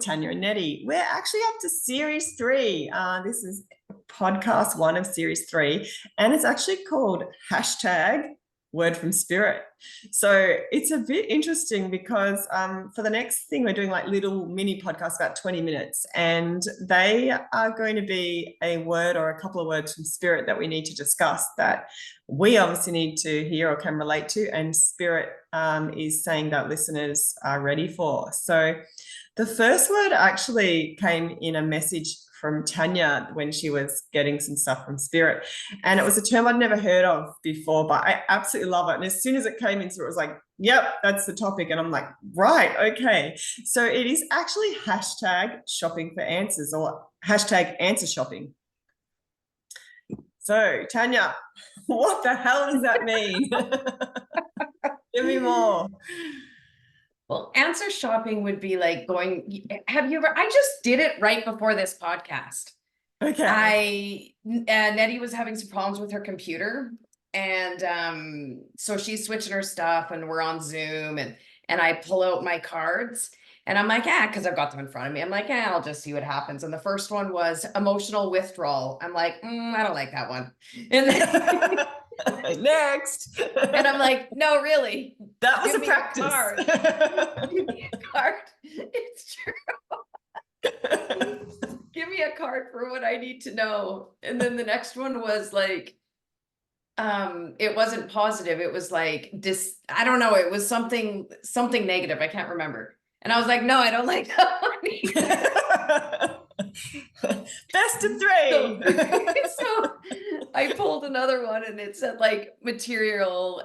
Tania and Nette. We're actually up to series 3. This is podcast 1 of series 3, and it's actually called #Word from Spirit. So it's a bit interesting because for the next thing, we're doing like little mini podcasts about 20 minutes, and they are going to be a word or a couple of words from Spirit that we need to discuss that we obviously need to hear or can relate to, and Spirit is saying that listeners are ready for. So the first word actually came in a message from Tania when she was getting some stuff from Spirit. And it was a term I'd never heard of before, but I absolutely love it. And as soon as it came in through, it was like, yep, that's the topic. And I'm like, right, okay. So it is actually #shopping for answers, or #answer shopping. So Tania, what the hell does that mean? Give me more. Well, answer shopping would be like going, have you ever, I just did it right before this podcast. Okay. Nettie was having some problems with her computer. And so she's switching her stuff and we're on Zoom and I pull out my cards and I'm like, because I've got them in front of me. I'm like, I'll just see what happens. And the first one was emotional withdrawal. I'm like, I don't like that one. And then next. And I'm like, no, really. That was a practice. Give me a card. It's true. Give me a card for what I need to know. And then the next one was like, it wasn't positive. It was like I don't know. It was something negative. I can't remember. And I was like, no, I don't like that one either. Best of 3. So I pulled another one and it said like material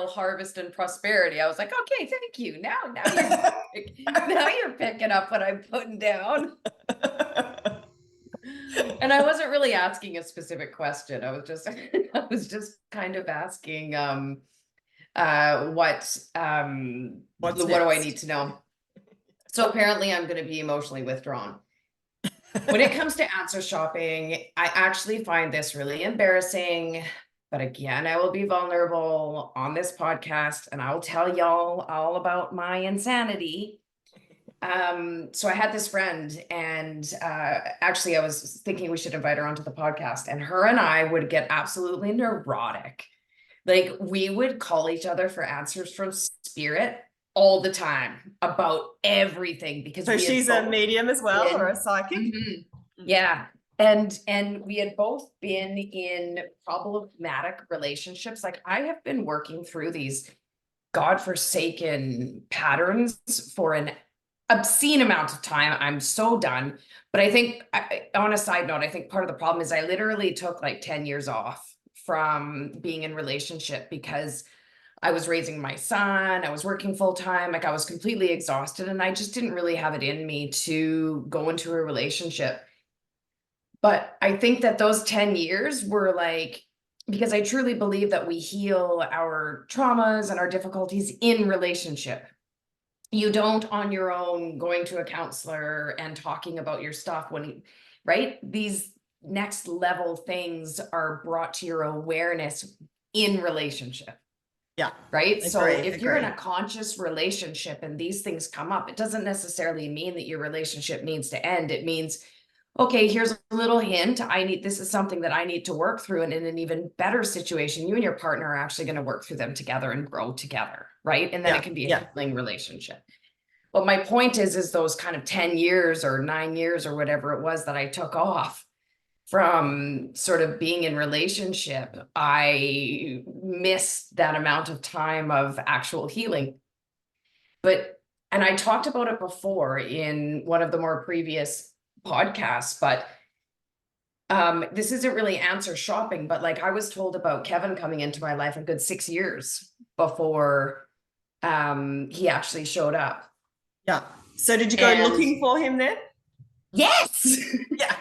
harvest and prosperity. I was like, okay, thank you. Now you're picking up what I'm putting down. And I wasn't really asking a specific question. I was just kind of asking what do I need to know? So apparently I'm going to be emotionally withdrawn. When it comes to answer shopping, I actually find this really embarrassing. But again, I will be vulnerable on this podcast and I'll tell y'all all about my insanity. So I had this friend and actually I was thinking we should invite her onto the podcast, and her and I would get absolutely neurotic. Like we would call each other for answers from Spirit all the time about everything, because so she's a medium as well, or a psychic. Yeah. And we had both been in problematic relationships. Like I have been working through these godforsaken patterns for an obscene amount of time. I'm so done. But I think on a side note, I think part of the problem is I literally took like 10 years off from being in relationship because I was raising my son, I was working full time, like I was completely exhausted, and I just didn't really have it in me to go into a relationship. But I think that those 10 years were like, because I truly believe that we heal our traumas and our difficulties in relationship. You don't on your own going to a counselor and talking about your stuff right? These next level things are brought to your awareness in relationship. Yeah. Right. So if you're in a conscious relationship and these things come up, it doesn't necessarily mean that your relationship needs to end. It means, okay, here's a little hint. This is something that I need to work through. And in an even better situation, you and your partner are actually going to work through them together and grow together. Right. And then it can be a healing relationship. But my point is those kind of 10 years or 9 years or whatever it was that I took off from sort of being in relationship, I missed that amount of time of actual healing. And I talked about it before in one of the more previous podcasts, but this isn't really answer shopping, but like I was told about Kevin coming into my life a good 6 years before he actually showed up. Yeah. So did you go looking for him then? Yes. Yeah.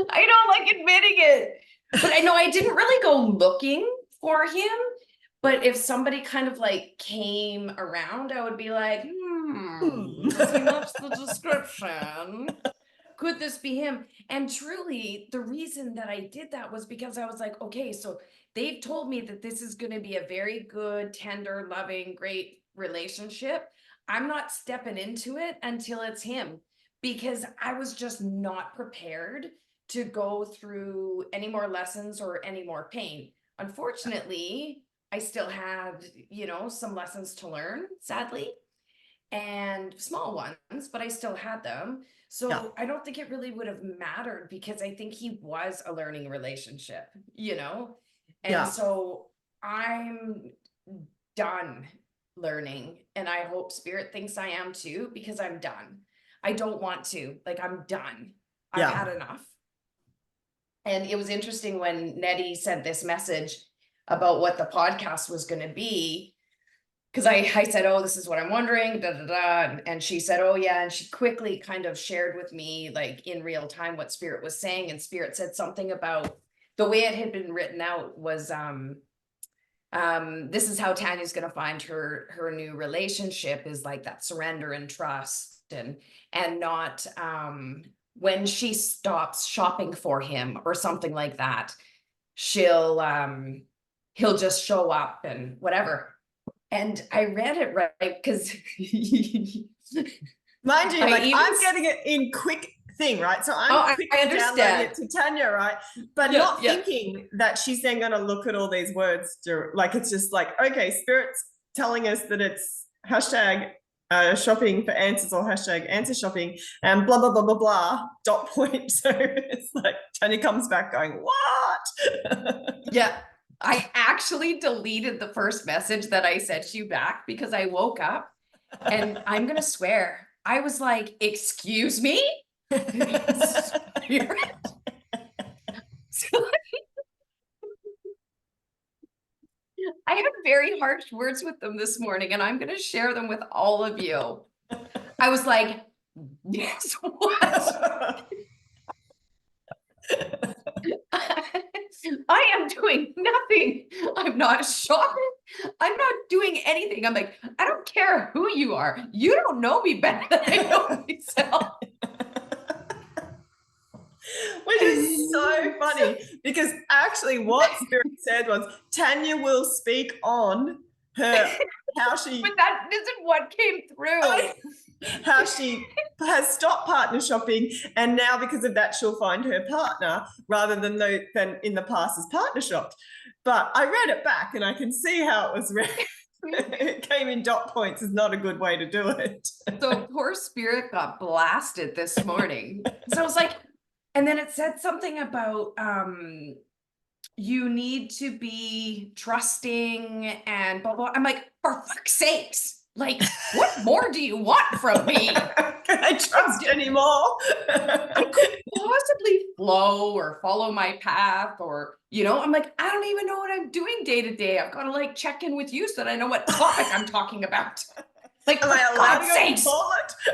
I don't like admitting it, but I know I didn't really go looking for him. But if somebody kind of like came around, I would be like, does he match the description? Could this be him? And truly, the reason that I did that was because I was like, okay, so they've told me that this is going to be a very good, tender, loving, great relationship. I'm not stepping into it until it's him, because I was just not prepared to go through any more lessons or any more pain. Unfortunately, I still had, you know, some lessons to learn, sadly, and small ones, but I still had them. So Yeah. I don't think it really would have mattered, because I think he was a learning relationship, you know? And Yeah. so I'm done learning, and I hope spirit thinks I am too, because I'm done. I don't want to, like, I'm done. I've Yeah. had enough. And it was interesting when Nettie sent this message about what the podcast was going to be, because I said, oh, this is what I'm wondering, da da da. And she said, oh yeah. And she quickly kind of shared with me, like in real time, what Spirit was saying. And Spirit said something about the way it had been written out was this is how Tanya's going to find her new relationship, is like that surrender and trust, and not when she stops shopping for him or something like that, he'll just show up and whatever. And I read it right, because mind you, like, I'm s- getting it in quick thing, right? So I'm I quickly downloading understand. it to Tanya, right? But Yeah, not yeah. thinking that she's then going to look at all these words like, it's just like, okay, Spirit's telling us that it's hashtag shopping for answers, or hashtag answer shopping, and blah blah blah blah blah dot point. So it's like Tanya comes back going, what? Yeah. I actually deleted the first message that I sent you back, because I woke up, and I'm gonna swear, I was like, excuse me? Spirit? So I had very harsh words with them this morning, and I'm gonna share them with all of you. I was like, yes, what? I am doing nothing. I'm not shopping. I'm not doing anything. I'm like, I don't care who you are. You don't know me better than I know myself. Which is so funny, because actually what Spirit said was Tanya will speak on her how she But that isn't what came through. how she has stopped partner shopping, and now because of that she'll find her partner rather than in the past as partner shopped. But I read it back and I can see how it was read. It came in dot points is not a good way to do it. So poor Spirit got blasted this morning. So I was like, and then it said something about you need to be trusting and blah blah. I'm like, for fuck's sakes, like, what more do you want from me? Can I trust anymore? I couldn't possibly flow or follow my path, or, you know, I'm like, I don't even know what I'm doing day to day. I've got to like check in with you so that I know what topic I'm talking about. Like, Am for I allowed God's to go to sakes, the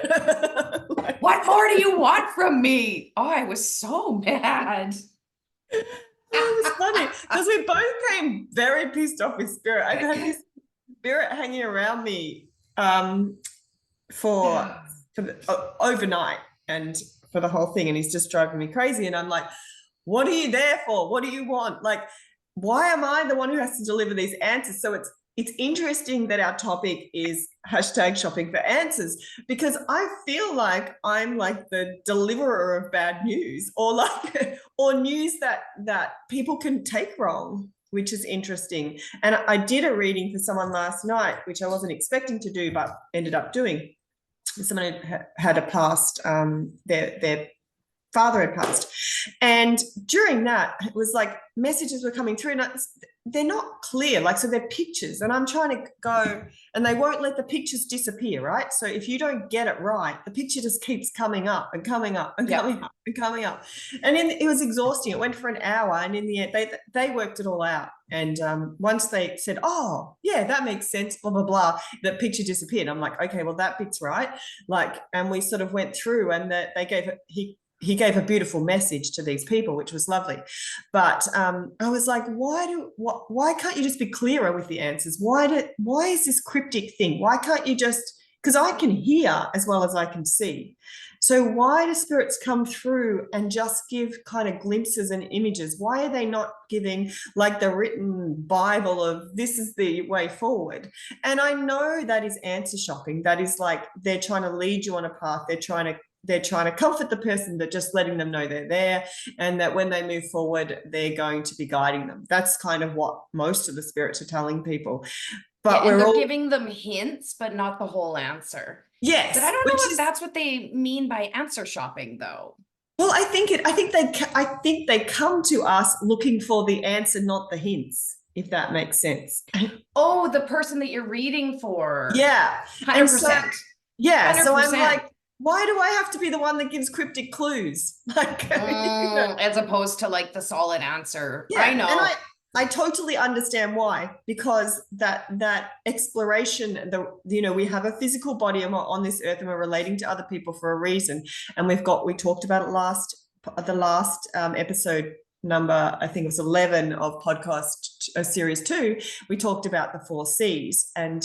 toilet? Like, what more do you want from me? Oh, I was so mad. it was funny because we both came very pissed off with Spirit. I've had this Spirit hanging around me for overnight and for the whole thing, and he's just driving me crazy. And I'm like, what are you there for? What do you want? Like, why am I the one who has to deliver these answers? So it's interesting that our topic is hashtag shopping for answers, because I feel like I'm like the deliverer of bad news, or like or news that people can take wrong, which is interesting. And I did a reading for someone last night, which I wasn't expecting to do, but ended up doing. Someone had a past, their father had passed, and during that it was like messages were coming through, and they're not clear, like, so they're pictures, and I'm trying to go, and they won't let the pictures disappear, right? So if you don't get it right, the picture just keeps coming up and coming up and coming up and coming up, and then it was exhausting. It went for an hour, and in the end they worked it all out, and once they said, oh yeah, that makes sense, blah blah blah, the picture disappeared. I'm like, okay, well that bit's right. Like, and we sort of went through, and that they gave it, he gave a beautiful message to these people, which was lovely. But I was like, why can't you just be clearer with the answers? Why is this cryptic thing? Why can't you just, because I can hear as well as I can see. So why do spirits come through and just give kind of glimpses and images? Why are they not giving like the written Bible of this is the way forward? And I know that is answer shopping. That is like they're trying to lead you on a path. They're trying to comfort the person, that just letting them know they're there, and that when they move forward, they're going to be guiding them. That's kind of what most of the spirits are telling people. But and we're they're all giving them hints, but not the whole answer. yes, But I don't which know if is that's what they mean by answer shopping, though. well, I think they come to us looking for the answer, not the hints, if that makes sense. Oh, the person that you're reading for. Yeah. And so 100%. yeah, so I'm 100%. like, why do I have to be the one that gives cryptic clues? Like, you know, As opposed to like the solid answer. yeah, I know. and I totally understand why, because that exploration, we have a physical body and we're on this earth and we're relating to other people for a reason, and we talked about it the last episode number, I think it was 11 of podcast series 2. We talked about the 4 C's, and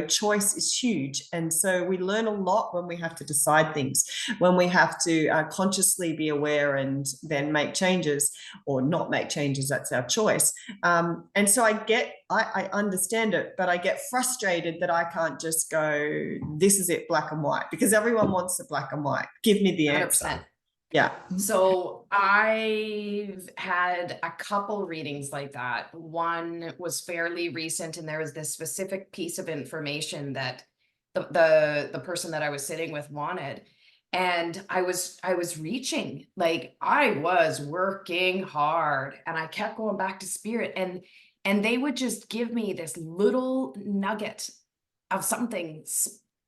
choice is huge, and so we learn a lot when we have to decide things, when we have to consciously be aware and then make changes or not make changes. That's our choice. And so I understand it, but I get frustrated that I can't just go, this is it, black and white, because everyone wants the black and white. Give me the answer. 100%. Yeah. So I've had a couple readings like that. One was fairly recent, and there was this specific piece of information that the person that I was sitting with wanted. And I was reaching, like I was working hard, and I kept going back to spirit, and they would just give me this little nugget of something.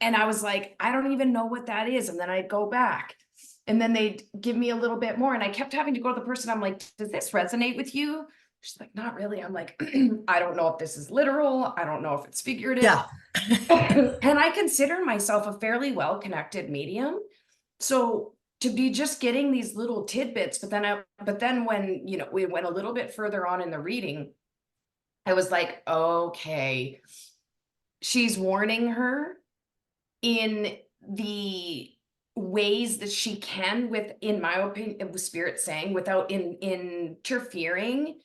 And I was like, I don't even know what that is. And then I'd go back. And then they'd give me a little bit more. And I kept having to go to the person. I'm like, does this resonate with you? She's like, not really. I'm like, I don't know if this is literal. I don't know if it's figurative. Yeah. And I consider myself a fairly well-connected medium. So to be just getting these little tidbits, but then when, we went a little bit further on in the reading, I was like, okay, she's warning her in the ways that she can, in my opinion, the spirit saying, without interfering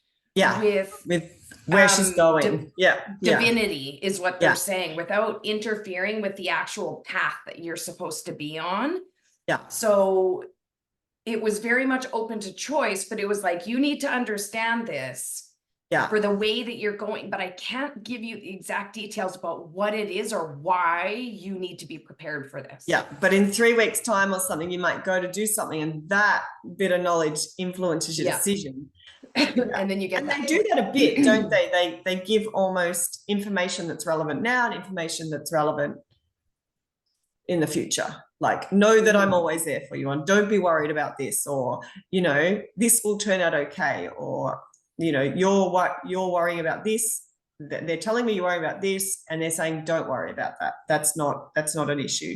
with where she's going. Divinity is what they're saying, without interfering with the actual path that you're supposed to be on. Yeah. So it was very much open to choice, but it was like, you need to understand this for the way that you're going, but I can't give you the exact details about what it is or why you need to be prepared for this. Yeah, but in 3 weeks' time or something, you might go to do something, and that bit of knowledge influences your decision. And then you get they do that a bit, don't they? They give almost information that's relevant now and information that's relevant in the future. Like, know that I'm always there for you, and don't be worried about this, or this will turn out okay, or you're worrying about this. They're telling me you're worrying about this, and they're saying don't worry about that. That's not an issue.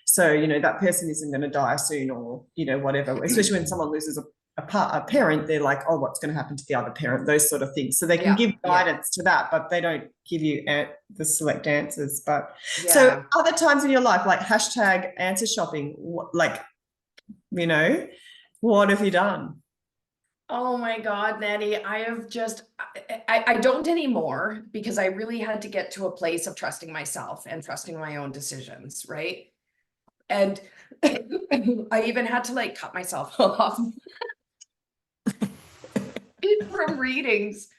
So that person isn't going to die soon, or whatever. Especially when someone loses a parent, they're like, oh, what's going to happen to the other parent? Those sort of things. So they can give guidance to that, but they don't give you the select answers. But so other times in your life, like hashtag answer shopping, like what have you done? Oh my God, Nettie, I don't anymore, because I really had to get to a place of trusting myself and trusting my own decisions, right? And I even had to like cut myself off from readings,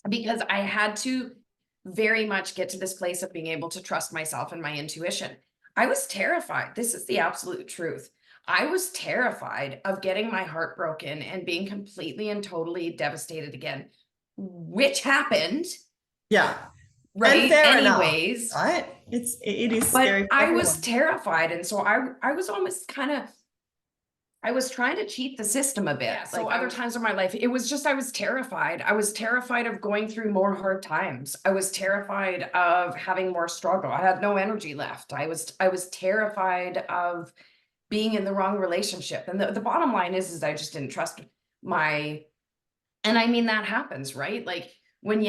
because I had to very much get to this place of being able to trust myself and my intuition. I was terrified. This is the absolute truth. I was terrified of getting my heart broken and being completely and totally devastated again, which happened. Yeah. Right. Anyways, enough, right? It is scary. But I was terrified. And so I was almost I was trying to cheat the system a bit. Yeah, so like other times in my life, it was just, I was terrified. I was terrified of going through more hard times. I was terrified of having more struggle. I had no energy left. I was terrified of being in the wrong relationship. And the bottom line is I just didn't trust and I mean, that happens, right? Like when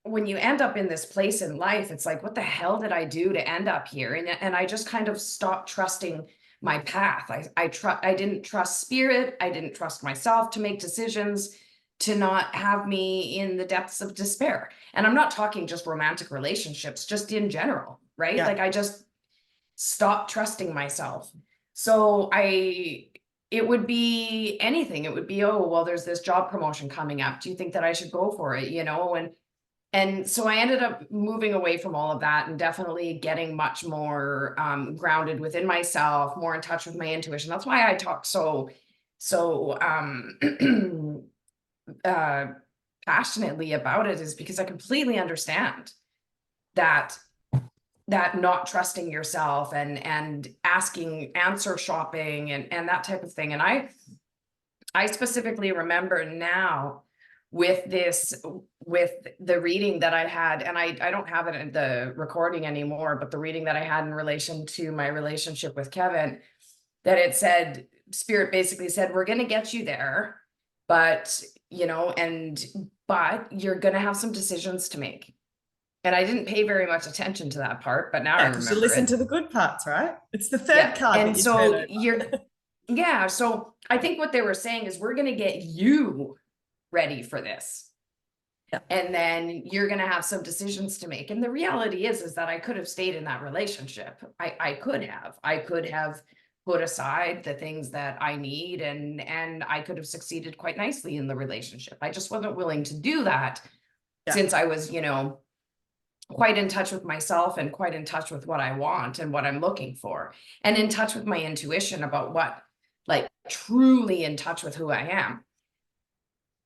when you end up in this place in life, it's like, what the hell did I do to end up here? And I just kind of stopped trusting my path. I didn't trust spirit. I didn't trust myself to make decisions, to not have me in the depths of despair. And I'm not talking just romantic relationships, just in general, right? Yeah. Like I just stopped trusting myself. So it would be anything. It would be, oh, well, there's this job promotion coming up. Do you think that I should go for it? You know, and so I ended up moving away from all of that and definitely getting much more grounded within myself, more in touch with my intuition. That's why I talk so passionately about it, is because I completely understand that not trusting yourself and asking, answer shopping and that type of thing. And I specifically remember now with the reading that I had, and I don't have it in the recording anymore, but the reading that I had in relation to my relationship with Kevin, that it said, spirit basically said, we're going to get you there, but you know, but you're going to have some decisions to make. And I didn't pay very much attention to that part, but now I remember you listen it. to the good parts, right? It's the third card. And that you so turn over. so I think what they were saying is, we're going to get you ready for this. Yeah. And then you're going to have some decisions to make. And the reality is that I could have stayed in that relationship. I could have put aside the things that I need, and I could have succeeded quite nicely in the relationship. I just wasn't willing to do that, since I was, you know, quite in touch with myself and quite in touch with what I want and what I'm looking for, and in touch with my intuition about what, like, truly in touch with who I am.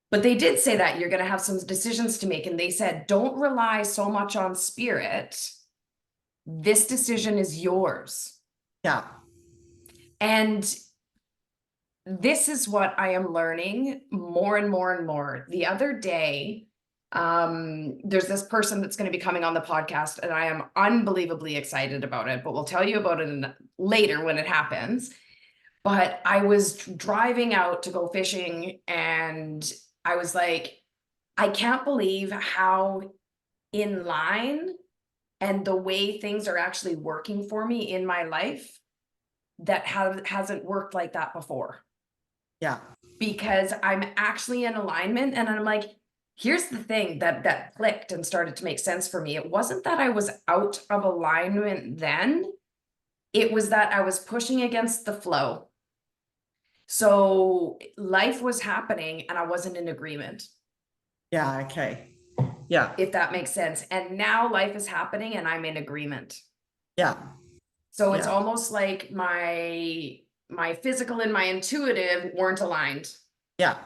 But they did say that you're going to have some decisions to make. And they said, don't rely so much on spirit. This decision is yours. Yeah. And this is what I am learning more and more and more. The other day, there's this person that's going to be coming on the podcast, and I am unbelievably excited about it, but we'll tell you about it later when it happens. But I was driving out to go fishing, and I was like, I can't believe how in line and the way things are actually working for me in my life that hasn't worked like that before. Yeah. Because I'm actually in alignment, and I'm like, here's the thing that clicked and started to make sense for me. It wasn't that I was out of alignment then. It was that I was pushing against the flow. So life was happening and I wasn't in agreement. Yeah. Okay. Yeah. If that makes sense. And now life is happening and I'm in agreement. Yeah. So it's almost like my physical and my intuitive weren't aligned. Yeah.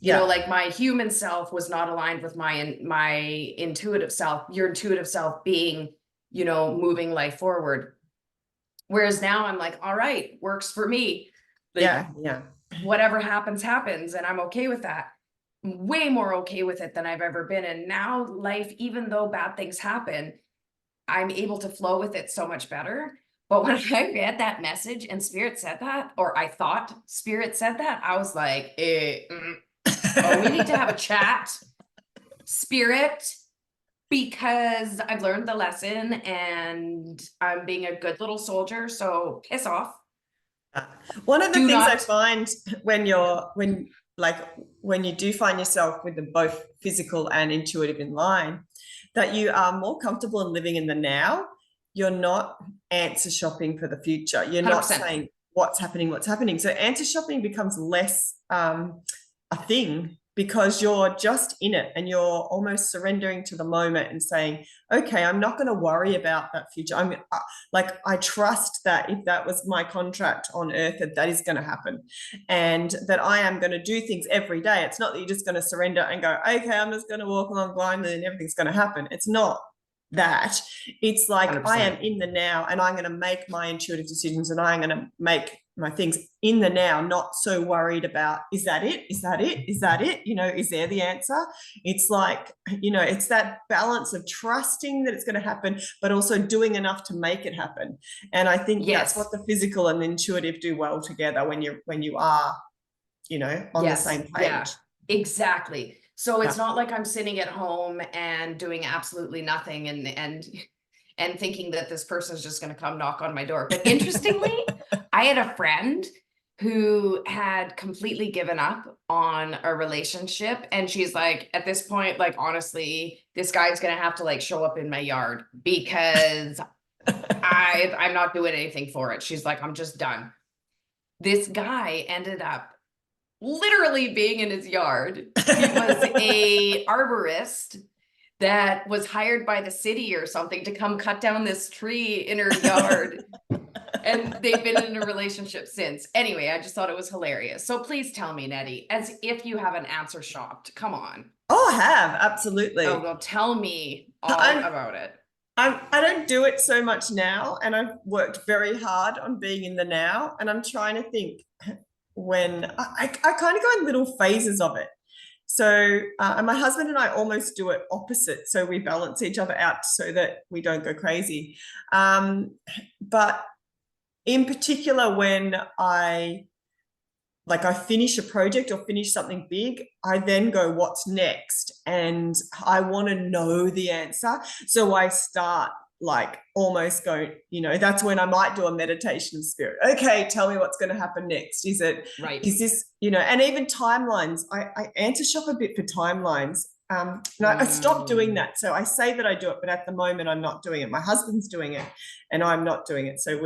You know, like my human self was not aligned with my intuitive self, your intuitive self being, you know, moving life forward. Whereas now I'm like, all right, works for me. Like, whatever happens, happens. And I'm okay with that. I'm way more okay with it than I've ever been. And now life, even though bad things happen, I'm able to flow with it so much better. But when I read that message and spirit said that, or I thought spirit said that, I was like, oh, we need to have a chat, spirit, because I've learned the lesson and I'm being a good little soldier. So piss off. One of the things I find when you do find yourself with them both physical and intuitive in line, that you are more comfortable in living in the now. You're not answer shopping for the future. You're 100%. Not saying what's happening. So answer shopping becomes less a thing, because you're just in it and you're almost surrendering to the moment and saying, okay, I'm not going to worry about that future. I trust that if that was my contract on earth, that is going to happen, and that I am going to do things every day. It's not that you're just going to surrender and go, okay, I'm just going to walk along blindly and everything's going to happen. It's not that. It's like 100%. I am in the now and I'm going to make my intuitive decisions and I'm going to make my things in the now, not so worried about, is that it? Is that it? Is that it? You know, is there the answer? It's like, you know, it's that balance of trusting that it's going to happen, but also doing enough to make it happen. And I think that's what the physical and the intuitive do well together when you are, you know, on the same page. Yeah, exactly. So it's not like I'm sitting at home and doing absolutely nothing and thinking that this person is just going to come knock on my door. But interestingly, I had a friend who had completely given up on a relationship, and she's like, at this point, like, honestly, this guy's going to have to like show up in my yard because I'm not doing anything for it. She's like, I'm just done. This guy ended up literally being in his yard. He was a arborist that was hired by the city or something to come cut down this tree in her yard. And they've been in a relationship since. Anyway, I just thought it was hilarious. So please tell me, Nettie, as if you haven't answer shopped. Come on. Oh, I have, absolutely. Oh, well, tell me all about it. I don't do it so much now, and I've worked very hard on being in the now, and I'm trying to think when I kind of go in little phases of it. So, and my husband and I almost do it opposite. So we balance each other out so that we don't go crazy. But in particular, when I finish a project or finish something big, I then go, what's next? And I want to know the answer. So I start like almost going, that's when I might do a meditation of spirit. Okay, tell me what's going to happen next. Is this, and even timelines. I answer shop a bit for timelines. I stopped doing that. So I say that I do it, but at the moment I'm not doing it. My husband's doing it and I'm not doing it. So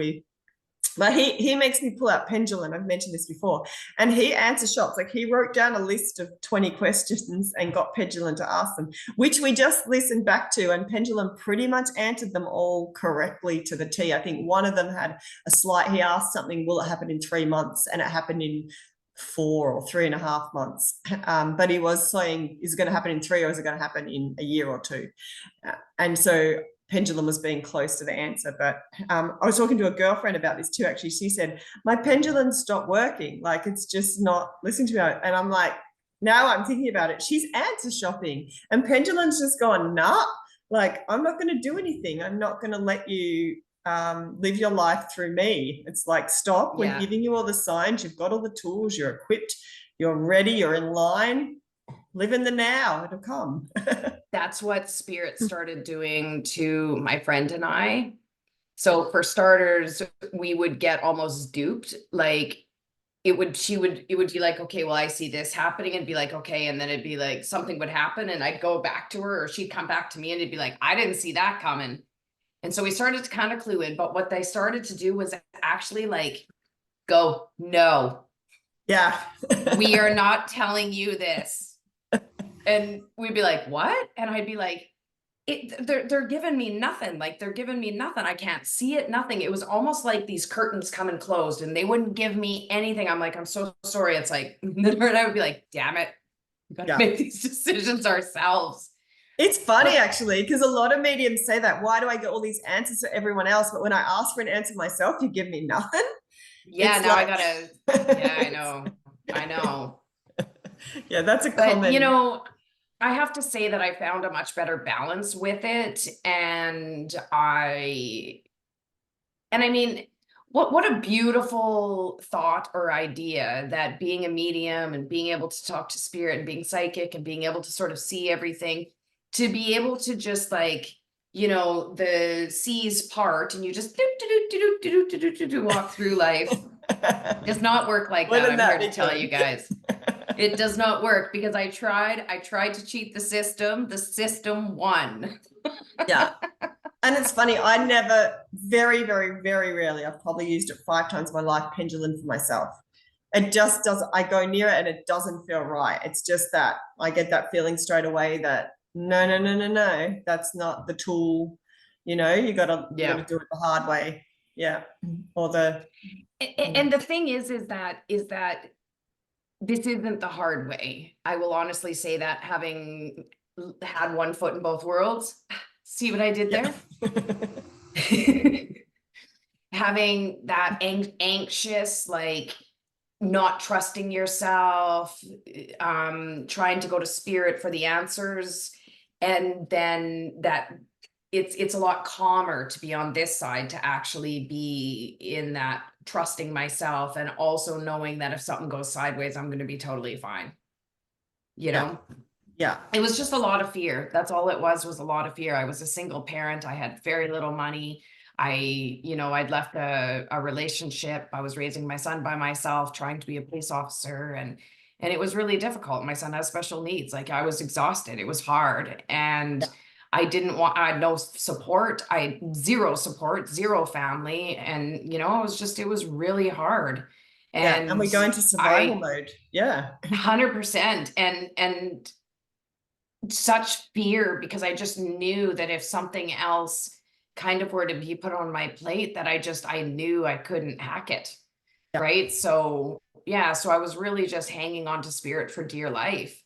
but he makes me pull out Pendulum. I've mentioned this before. And he answers shops. Like he wrote down a list of 20 questions and got Pendulum to ask them, which we just listened back to. And Pendulum pretty much answered them all correctly to the T. I think one of them had he asked something, will it happen in 3 months? And it happened in 4 or 3.5 months. But he was saying, is it going to happen in 3 or is it going to happen in a year or 2? And so Pendulum was being close to the answer. But I was talking to a girlfriend about this too, actually. She said, my pendulum stopped working. Like it's just not listening to me. And I'm like, now I'm thinking about it. She's answer shopping and Pendulum's just gone, nah, like I'm not going to do anything. I'm not going to let you live your life through me. It's like, stop. We're giving you all the signs. You've got all the tools. You're equipped. You're ready. You're in line. Live in the now. It'll come. That's what spirit started doing to my friend and I. So for starters, we would get almost duped. Like it would be like, okay, well, I see this happening, and be like, okay. And then it'd be like something would happen and I'd go back to her, or she'd come back to me and it'd be like, I didn't see that coming. And so we started to kind of clue in, but what they started to do was actually like, go, no. Yeah. We are not telling you this. And we'd be like, what? And I'd be like, they're giving me nothing. Like they're giving me nothing. I can't see it, nothing. It was almost like these curtains come and closed and they wouldn't give me anything. I'm like, I'm so sorry. It's like, and I would be like, damn it. We got to make these decisions ourselves. It's funny actually, because a lot of mediums say that. Why do I get all these answers for everyone else? But when I ask for an answer myself, you give me nothing. Yeah, it's now like... I know. Yeah, that's a but, comment. I have to say that I found a much better balance with it. And I mean, what a beautiful thought or idea that being a medium and being able to talk to spirit and being psychic and being able to sort of see everything, to be able to just like, the seas part and you just walk through life. Does not work like that. I'm here to tell you guys. It does not work because I tried to cheat the system won. Yeah. And it's funny, I never, very, very, very rarely, I've probably used it 5 times in my life, Pendulum for myself. It just doesn't, I go near it and it doesn't feel right. It's just that I get that feeling straight away that no, that's not the tool. You gotta do it the hard way. Yeah. And the thing is that this isn't the hard way. I will honestly say that, having had one foot in both worlds. See what I did there? Having that anxious, like not trusting yourself, trying to go to spirit for the answers. And then that it's a lot calmer to be on this side, to actually be in that trusting myself, and also knowing that if something goes sideways, I'm going to be totally fine. Yeah. It was just a lot of fear. That's all it was a lot of fear. I was a single parent. I had very little money. I'd left a relationship. I was raising my son by myself, trying to be a police officer, and it was really difficult. My son has special needs. Like, I was exhausted. It was hard. And I had no support. I had zero support, zero family. And, it was really hard. And we go into survival mode. Yeah. 100%. And such fear, because I just knew that if something else kind of were to be put on my plate, that I knew I couldn't hack it. Yeah. Right. So I was really just hanging on to spirit for dear life.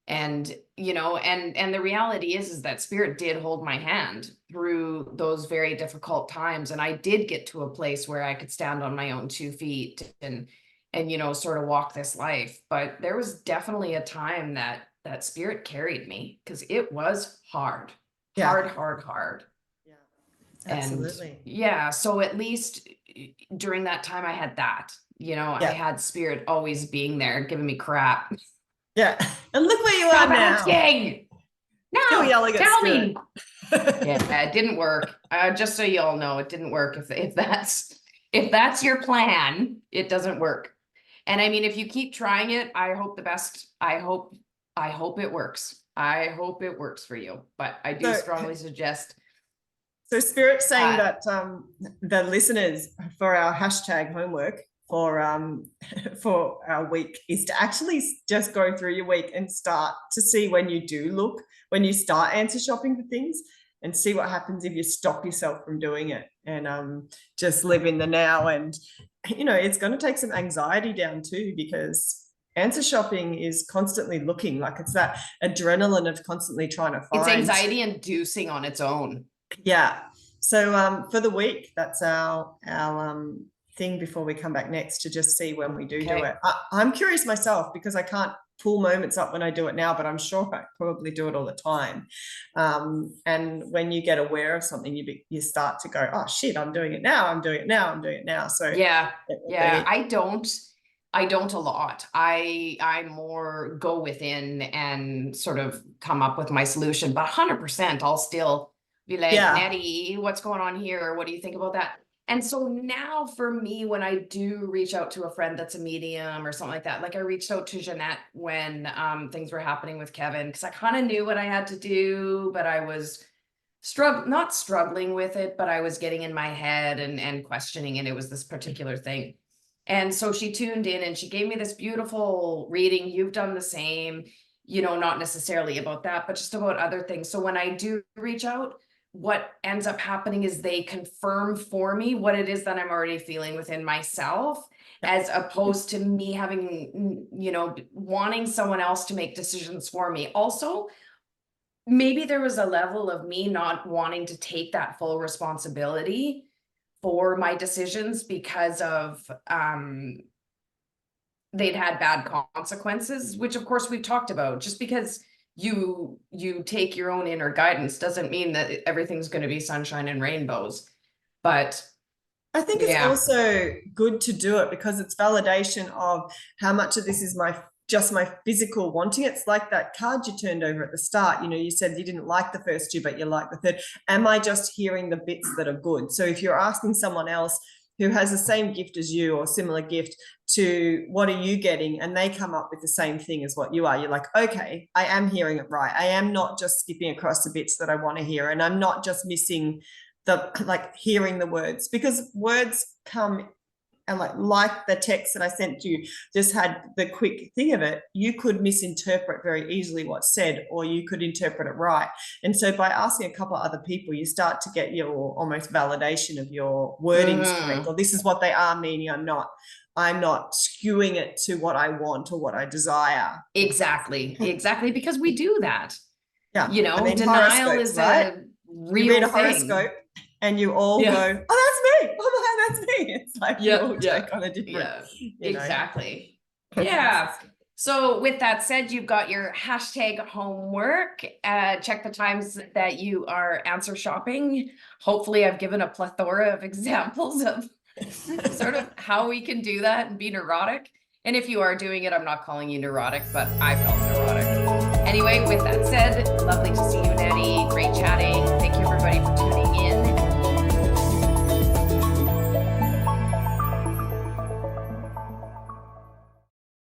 And, and the reality is that spirit did hold my hand through those very difficult times. And I did get to a place where I could stand on my own 2 feet and, sort of walk this life. But there was definitely a time that spirit carried me, because it was hard. Yeah. Hard. Yeah, absolutely. And so at least during that time I had that, I had spirit always being there, giving me crap. Yeah. And look where you are now. Asking. No, tell me. Yeah, it didn't work. Just so you all know, it didn't work. If that's your plan, it doesn't work. And I mean, if you keep trying it, I hope the best. I hope it works. I hope it works for you. But I do strongly suggest. So Spirit's saying that the listeners, for our hashtag homework for our week, is to actually just go through your week and start to see when you start answer shopping for things, and see what happens if you stop yourself from doing it, and just live in the now. And it's going to take some anxiety down too, because answer shopping is constantly looking, like it's that adrenaline of constantly trying to find. It's anxiety inducing on its own. Yeah. So for the week, that's our thing before we come back next, to just see when we do it. I'm curious myself, because I can't pull moments up when I do it now, but I'm sure I probably do it all the time. And when you get aware of something, you start to go, oh shit, I'm doing it now. So I don't a lot. I more go within and sort of come up with my solution, but 100% I'll still be like, Nettie, what's going on here? What do you think about that? And so now for me, when I do reach out to a friend that's a medium or something like that, like I reached out to Jeanette when things were happening with Kevin, because I kind of knew what I had to do, but I was not struggling with it, but I was getting in my head and questioning it. It was this particular thing. And so she tuned in and she gave me this beautiful reading. You've done the same, not necessarily about that, but just about other things. So when I do reach out, what ends up happening is they confirm for me what it is that I'm already feeling within myself, as opposed to me having, wanting someone else to make decisions for me. Also, maybe there was a level of me not wanting to take that full responsibility for my decisions, because of they'd had bad consequences, which of course we've talked about. Just because you take your own inner guidance doesn't mean that everything's going to be sunshine and rainbows. But I think it's also good to do it, because it's validation of how much of this is just my physical wanting. It's like that card you turned over at the start. You said you didn't like the first 2, but you like the third. Am I just hearing the bits that are good? So if you're asking someone else who has the same gift as you, or similar gift, to what are you getting, and they come up with the same thing as what you are, you're like, okay, I am hearing it right. I am not just skipping across the bits that I want to hear, and I'm not just missing hearing the words, because words come, and like the text that I sent you just had the quick thing of it. You could misinterpret very easily what's said, or you could interpret it right. And so by asking a couple of other people, you start to get your almost validation of your wordings correct, or this is what they are meaning. I'm not skewing it to what I want or what I desire. Exactly, because we do that. Yeah. Denial is a real you read a thing. Horoscope and you all go, oh, that's me. Oh, man, that's me. It's like you all take on a different. Exactly. Yeah. So with that said, you've got your hashtag homework. Check the times that you are answer shopping. Hopefully I've given a plethora of examples of sort of how we can do that and be neurotic. And if you are doing it, I'm not calling you neurotic, but I felt neurotic. Anyway, with that said, lovely to see you, Nettie. Great chatting. Thank you, everybody, for tuning